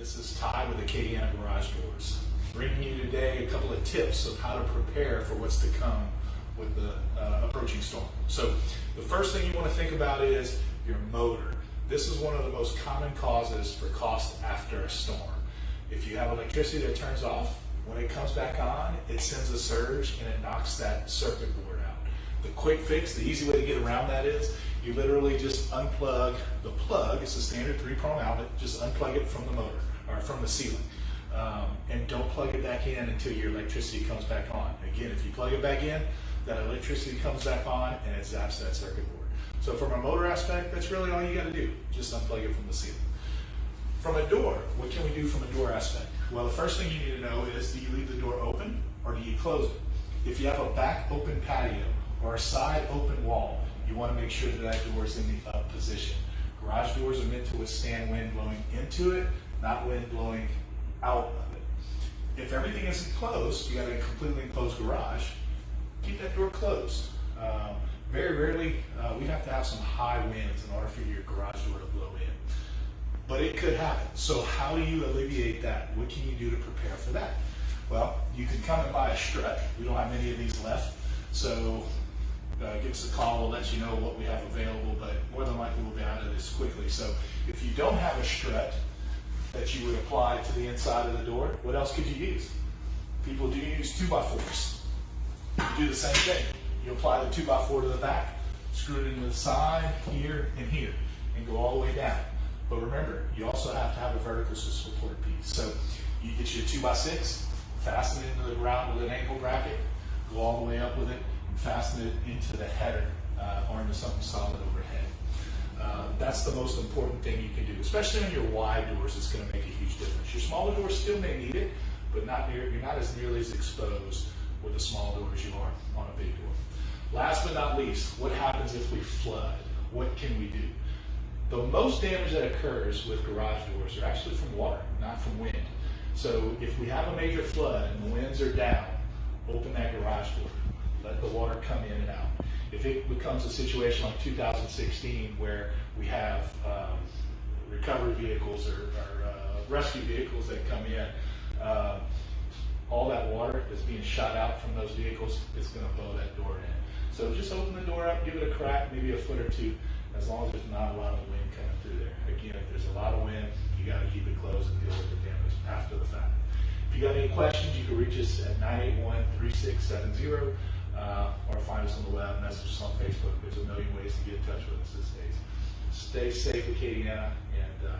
This is Ty with Acadiana Garage Doors, bringing you today a couple of tips of how to prepare for what's to come with the approaching storm. So the first thing you want to think about is your motor. This is one of the most common causes for cost after a storm. If you have electricity that turns off, when it comes back on, it sends a surge and it knocks that circuit board out. The quick fix, the easy way to get around that is you literally just unplug the plug. It's a standard 3-prong outlet. Just unplug it from the motor or from the ceiling. And don't plug it back in until your electricity comes back on. Again, if you plug it back in, that electricity comes back on and it zaps that circuit board. So from a motor aspect, that's really all you got to do. Just unplug it from the ceiling. From a door, what can we do from a door aspect? Well, the first thing you need to know is, do you leave the door open or do you close it? If you have a back open patio or a side open wall, you want to make sure that that door is in the up position. Garage doors are meant to withstand wind blowing into it, not wind blowing out of it. If everything isn't closed, you got a completely enclosed garage, keep that door closed. Very rarely, we have to have some high winds in order for your garage door to blow in. But it could happen. So how do you alleviate that? What can you do to prepare for that? Well, you can come and buy a strut. We don't have many of these left. So give us a call, we'll let you know what we have available, but more than likely we'll be out of this quickly. So if you don't have a strut that you would apply to the inside of the door, what else could you use? People do use 2x4s. You do the same thing. You apply the 2x4 to the back, screw it into the side, here, and go all the way down. But remember, you also have to have a vertical support piece. So you get your 2x6, fasten it into the ground with an ankle bracket, go all the way up with it, and fasten it into the header or into something solid overhead. That's the most important thing you can do, especially on your wide doors. It's going to make a huge difference. Your smaller doors still may need it, but you're not as nearly as exposed with the small door as you are on a big door. Last but not least, what happens if we flood? What can we do? The most damage that occurs with garage doors are actually from water, not from wind. So if we have a major flood and the winds are down, open that garage door. Let the water come in and out. If it becomes a situation like 2016 where we have recovery vehicles or rescue vehicles that come in, all that water that's being shot out from those vehicles is going to blow that door in. So just open the door up, give it a crack, maybe a foot or two, as long as there's not a lot of wind coming through there. Again, if there's a lot of wind, you got to keep it closed and deal with the damage after the fact. If you got any questions, you can reach us at 981-3670 or find us on the web, message us on Facebook. There's a million ways to get in touch with us these days. Stay safe, Acadiana, and